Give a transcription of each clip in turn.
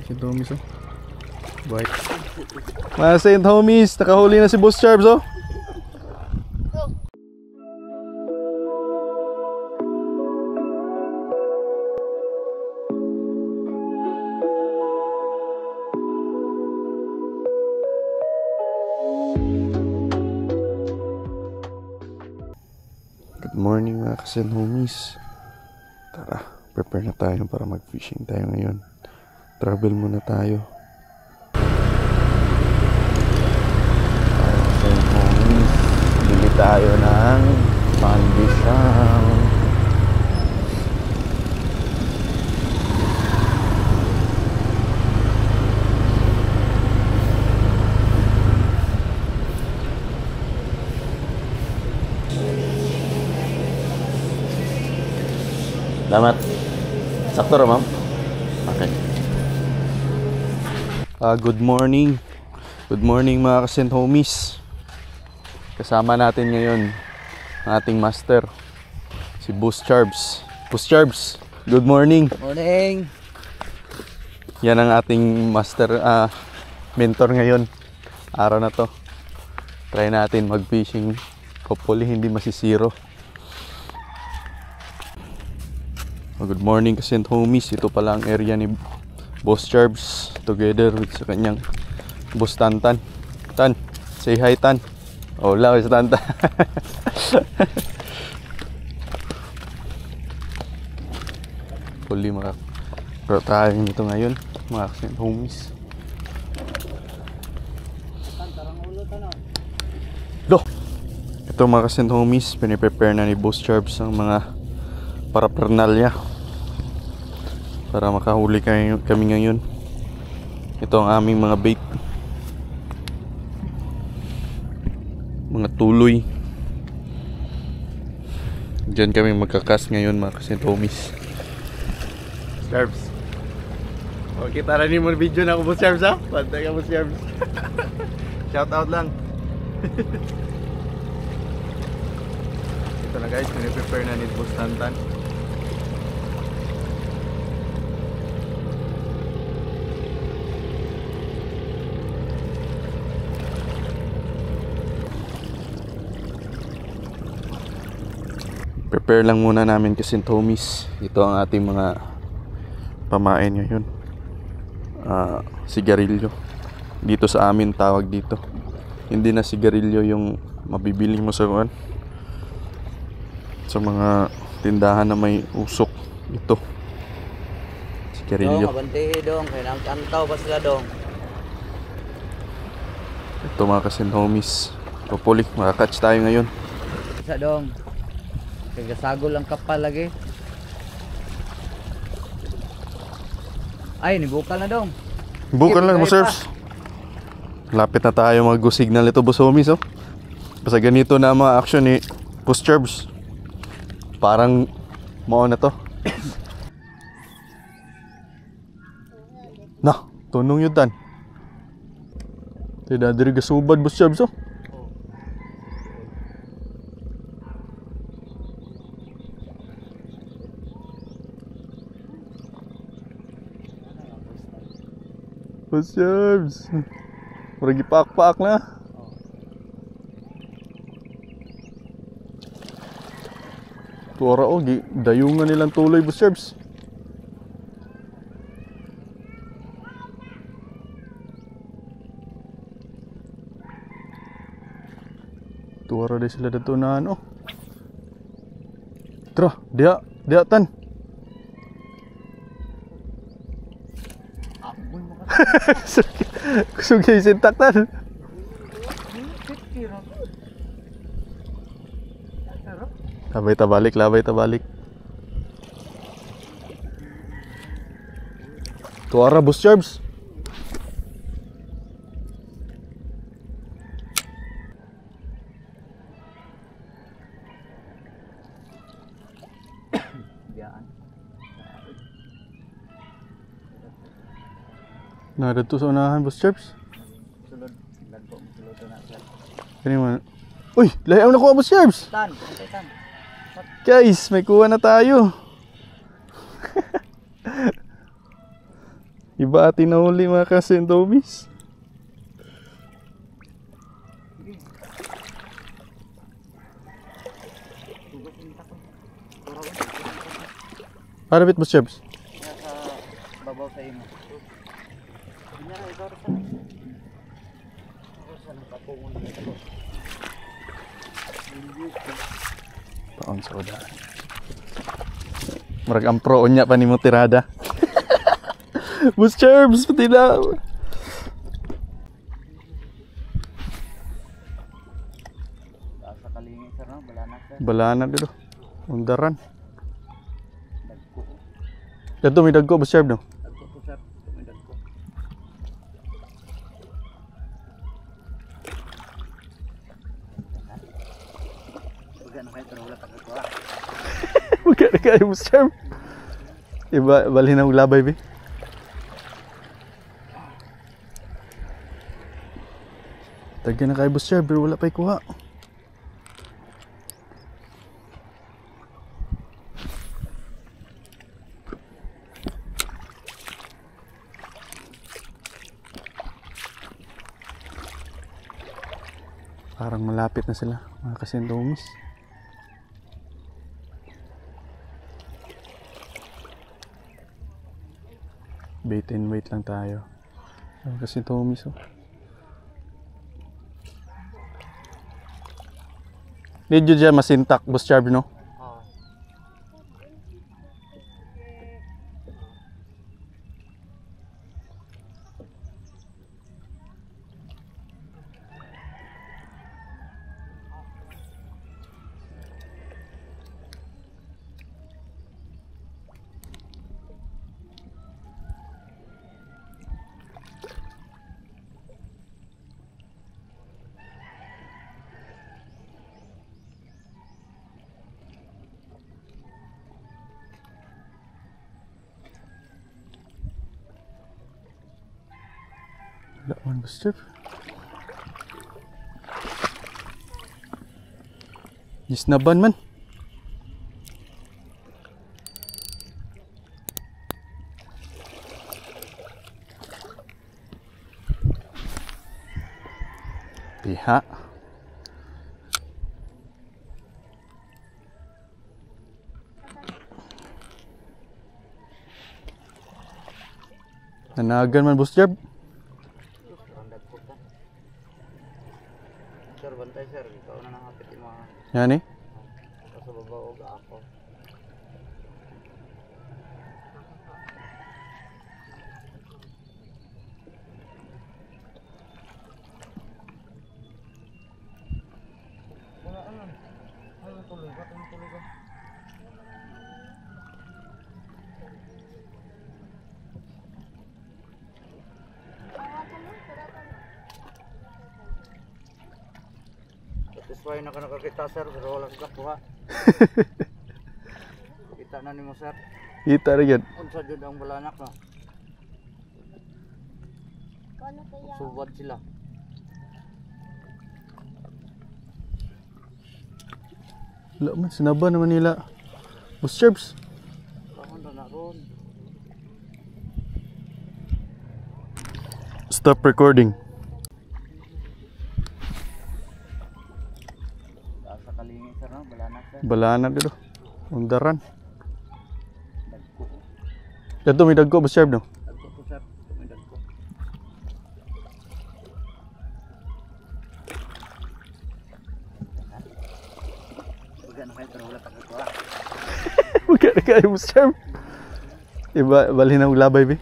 St. Homies oh. Bye. Mga St. Homies, nakahuli na si Boss Charbs oh. Good morning mga ka-St. Homies. Tara, prepare na tayo para mag-fishing tayo ngayon. Travel muna tayo. St. Homies, bili tayo ng pandesal. Salamat. Sakto ra, ma'am? Okay. Good morning. Good morning mga ka-St. Homies. Kasama natin ngayon ang ating master, si Boss Charbs. Boss Charbs, good morning. Morning. Yan ang ating master, mentor ngayon. Araw na to. Try natin mag-fishing. Hopefully hindi masisiro. Good morning ka-St. Homies. Ito pala ang area ni Boss Charbs together with sa kanyang Boss Tantan. Tan, say hi Tan. Oh, wala sa Tantan. Huli makakro tayo nito ngayon mga ka-St. Homies. Loh! Ito mga ka-St. Homies, piniprepare na ni Boss Charbs ang mga paraphernalia para makahuli kami ngayon. Ito ang aming mga bait, mga tuloy. Diyan kami magkakas ngayon mga ka-St. Homies. Charbs, okay, tara ni mo video na ako Boss Charbs ha. Pantay ka Boss Charbs. Shout out lang. Ito na guys, piniprepare na ni Boss Tantan. Prepare lang muna namin kasi St. Homies. Ito ang ating mga pamain ngayon. Sigarilyo. Dito sa amin tawag dito. Hindi na sigarilyo yung mabibili mo sa kuwan, sa mga tindahan na may usok. Ito sigarilyo. Dong, abanti dong. Kaya nang pa sila dong. Ito mga ka-St. Homies. Hopefully makakatch tayo ngayon. Isa dong. Kagasagol ang kapal lagi. Ay, nibukal na dong. Bukal lang, Boss Charbs. Lapit na tayo mag-go signal ito, Boss Homies oh. Basta ganito na mga action ni Boss Charbs. Parang mao na to. Nah, tunong yun tan. Tidak diri gasubad Boss Charbs oh. Boss Charbs, murag ipak-pak na. Tuwara o, dayungan nilang tuloy Boss Charbs. Tuwara din sila dito na ano. Tara, dia tan. Kusog yung sintaktan. Labay tabalik. Tuwara Boss Charbs. Nada to sa unahan Boss Charbs. Sulod na sila. Kani man. Uy, lahi na kuha Boss Charbs. Tan. Guys, may kuha na tayo. Iba atin na uli mga kasentomis. Para bit Boss Charbs? Nasa babaw sa imo. Kunyara, ikaw rin saan nakapungon na ito. Paon sa uda. Marag ang pro nya pa ni mo tirada. Boss Charbs, pati na. Sa kalingi sir, no? Balanak sir. Balana dito. Undaran. Dagko. Dito may dagko Boss Charbs no? Dagko po sir. May dagko. Huwag na kayo pero wala pagkakawa. Huwag na kayo Boss Charbs. Iba, balhin na labay be. Tagyan na kayo Boss Charbs pero wala pa'y kuha. Parang malapit na sila mga kasentomis. Bait and wait lang tayo mga kasentomis oh. Medyo dyan masintak Boss Charbs no? Oo. Wala man Boss Charbs. Isnaban man. Piha. Nanagan man Boss Charbs. Ang dagko ka. Sir, bantay sir. Ikaw na nangapit yung mga Yan eh. sa babaw o ako. Wala alam. Ay, tuloy ka. Tuloy ka. Satisfy na ka nakakita sir, pero wala ka kuha. Kita na ni mo sir. Kita rin yan. Unsa jud ang balanak no? Subad sila. Wala man, sinaban naman nila. Boss Charbs. Kahon na ron. Stop recording. Sa kalingi sir no, balanak sir. Balana dito. Undaran. Dagko. Dito may dagko Boss Charbs no? Dagko po sir. May dagko. Huwag na kayo pero wala pagkakawa. Huwag na kayo Boss Charbs. Iba, balhin na labay be.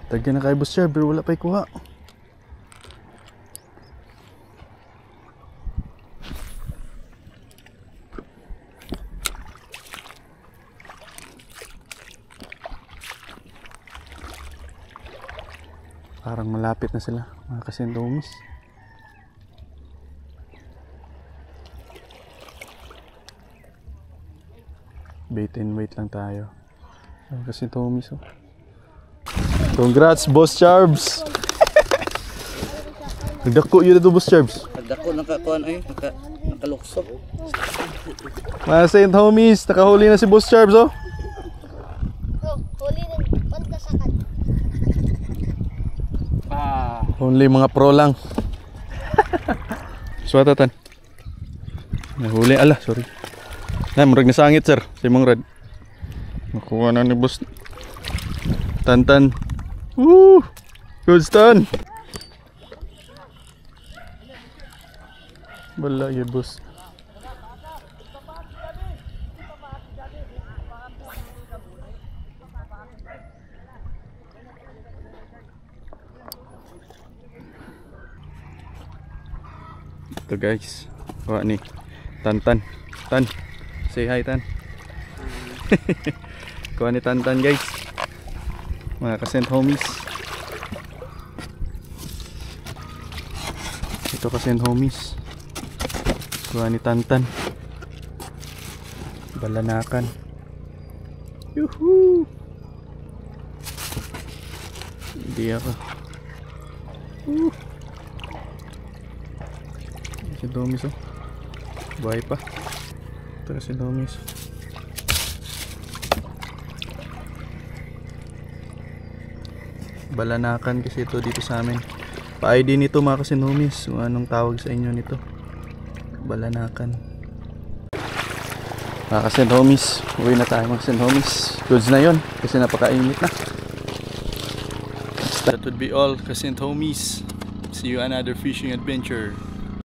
Tagyan na kayo Boss Charbs pero wala pa'y kuha. Parang malapit na sila mga kasentomis. Bait and wait lang tayo mga kasentomis oh. Congrats Boss Charbs. Nagdako yun ito Boss Charbs. Nagdako nakakuan ay nakalukso. Mga Saint Homies, nakahuli na si Boss Charbs oh. Oh, huli ng pantasakan. Only mga pro lang. Suwatatan. Nahuli, ala, sorry. Murag nasangit sir, si Mong Rad. Nakuha na ni Boss Tantan. Woo! Good stun! Wala yun boss. Ito guys, kuha ni Tantan. Tan, say hi Tan. Kuha ni Tantan guys, mga ka-Saint Homies. Ito ka-Saint Homies, kuha ni Tantan. Balanakan. Yuhuu. Hindi ako. Si Domis oh. Buhay pa. Ito si Domis. Balanakan kasi ito dito sa amin. Pa-ID nito mga kasinomis. Kung anong tawag sa inyo nito. Balanakan. Mga kasinomis, uwi na tayo mga kasinomis. Goods na yon kasi napakainit na. That would be all kasinomis. See you another fishing adventure.